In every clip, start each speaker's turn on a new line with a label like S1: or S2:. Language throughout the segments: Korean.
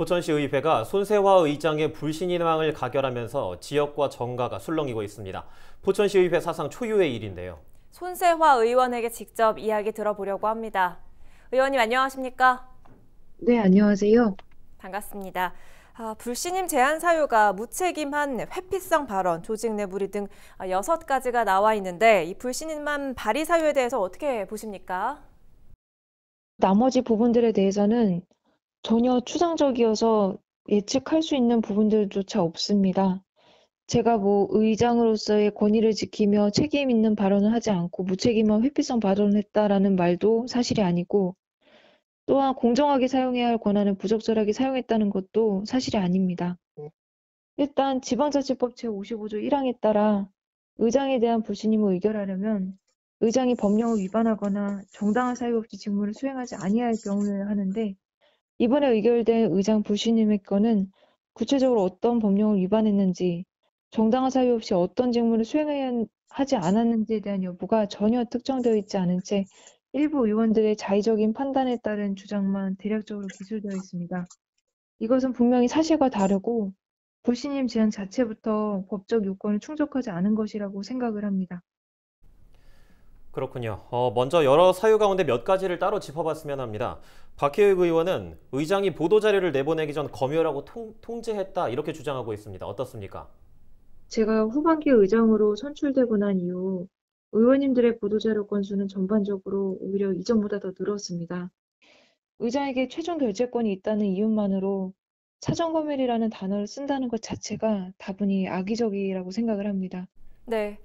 S1: 포천시의회가 손세화 의장의 불신임항을 가결하면서 지역과 정가가 술렁이고 있습니다. 포천시의회 사상 초유의 일인데요.
S2: 손세화 의원에게 직접 이야기 들어보려고 합니다. 의원님 안녕하십니까?
S3: 네, 안녕하세요.
S2: 반갑습니다. 불신임 제한 사유가 무책임한 회피성 발언, 조직 내 무리 등 6가지가 나와 있는데 이 불신임한 발의 사유에 대해서 어떻게 보십니까?
S3: 나머지 부분들에 대해서는 전혀 추상적이어서 예측할 수 있는 부분들조차 없습니다. 제가 의장으로서의 권위를 지키며 책임 있는 발언을 하지 않고 무책임한 회피성 발언을 했다라는 말도 사실이 아니고, 또한 공정하게 사용해야 할 권한을 부적절하게 사용했다는 것도 사실이 아닙니다. 일단 지방자치법 제55조 1항에 따라 의장에 대한 불신임을 의결하려면 의장이 법령을 위반하거나 정당한 사유 없이 직무를 수행하지 아니할 경우에 하는데, 이번에 의결된 의장 불신임의 건은 구체적으로 어떤 법령을 위반했는지, 정당한 사유 없이 어떤 직무를 수행하지 않았는지에 대한 여부가 전혀 특정되어 있지 않은 채 일부 의원들의 자의적인 판단에 따른 주장만 대략적으로 기술되어 있습니다. 이것은 분명히 사실과 다르고 불신임 제한 자체부터 법적 요건을 충족하지 않은 것이라고 생각을 합니다.
S1: 그렇군요. 먼저 여러 사유 가운데 몇 가지를 따로 짚어봤으면 합니다. 박혜익 의원은 의장이 보도자료를 내보내기 전 검열하고 통제했다 이렇게 주장하고 있습니다. 어떻습니까?
S3: 제가 후반기 의장으로 선출되고 난 이후 의원님들의 보도자료 건수는 전반적으로 오히려 이전보다 더 늘었습니다. 의장에게 최종 결재권이 있다는 이유만으로 사전검열이라는 단어를 쓴다는 것 자체가 다분히 악의적이라고 생각을 합니다.
S2: 네.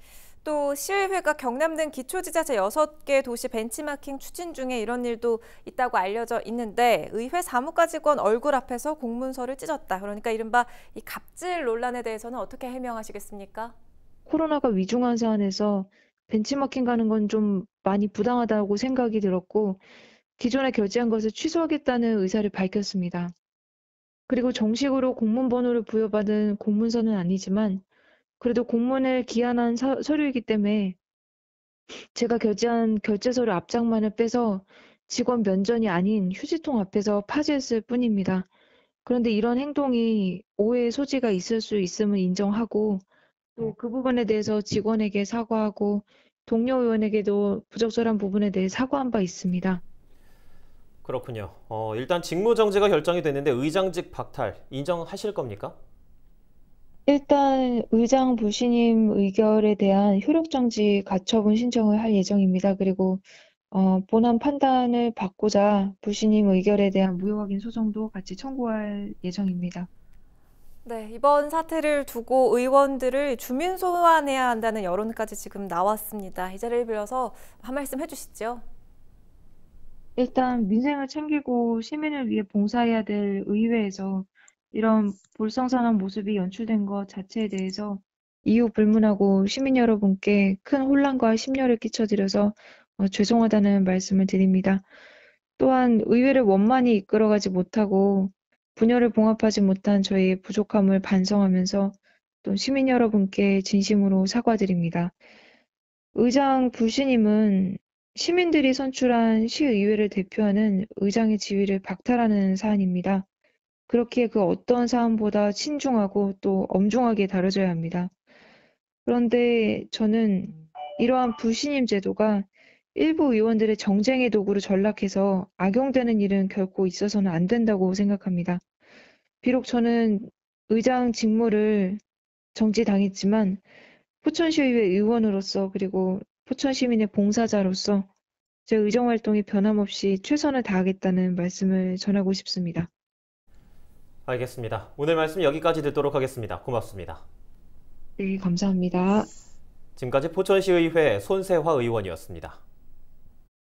S2: 또 시의회가 경남 등 기초지자체 6개 도시 벤치마킹 추진 중에 이런 일도 있다고 알려져 있는데 의회 사무과직원 얼굴 앞에서 공문서를 찢었다. 그러니까 이른바 이 갑질 논란에 대해서는 어떻게 해명하시겠습니까?
S3: 코로나가 위중한 사안에서 벤치마킹 가는 건 좀 많이 부당하다고 생각이 들었고, 기존에 결제한 것을 취소하겠다는 의사를 밝혔습니다. 그리고 정식으로 공문 번호를 부여받은 공문서는 아니지만 그래도 공문을 기한한 서류이기 때문에 제가 결제한 결제서류 앞장만을 빼서 직원 면전이 아닌 휴지통 앞에서 파쇄했을 뿐입니다. 그런데 이런 행동이 오해의 소지가 있을 수 있음을 인정하고, 또 그 부분에 대해서 직원에게 사과하고 동료 의원에게도 부적절한 부분에 대해 사과한 바 있습니다.
S1: 그렇군요. 일단 직무정지가 결정이 됐는데 의장직 박탈 인정하실 겁니까?
S3: 일단 의장 불신임 의결에 대한 효력정지 가처분 신청을 할 예정입니다. 그리고 본안 판단을 받고자 불신임 의결에 대한 무효확인 소송도 같이 청구할 예정입니다.
S2: 네, 이번 사태를 두고 의원들을 주민 소환해야 한다는 여론까지 지금 나왔습니다. 이 자리를 빌어서 한 말씀 해주시죠.
S3: 일단 민생을 챙기고 시민을 위해 봉사해야 될 의회에서 이런 볼썽사나운 모습이 연출된 것 자체에 대해서 이유 불문하고 시민 여러분께 큰 혼란과 심려를 끼쳐드려서 죄송하다는 말씀을 드립니다. 또한 의회를 원만히 이끌어가지 못하고 분열을 봉합하지 못한 저희의 부족함을 반성하면서 또 시민 여러분께 진심으로 사과드립니다. 의장 불신임은 시민들이 선출한 시의회를 대표하는 의장의 지위를 박탈하는 사안입니다. 그렇기에 그 어떤 사안보다 신중하고 또 엄중하게 다뤄져야 합니다. 그런데 저는 이러한 불신임 제도가 일부 의원들의 정쟁의 도구로 전락해서 악용되는 일은 결코 있어서는 안 된다고 생각합니다. 비록 저는 의장 직무를 정지당했지만 포천시의회 의원으로서 그리고 포천시민의 봉사자로서 제 의정활동에 변함없이 최선을 다하겠다는 말씀을 전하고 싶습니다.
S1: 알겠습니다. 오늘 말씀 여기까지 듣도록 하겠습니다. 고맙습니다.
S3: 네, 감사합니다.
S1: 지금까지 포천시의회 손세화 의원이었습니다.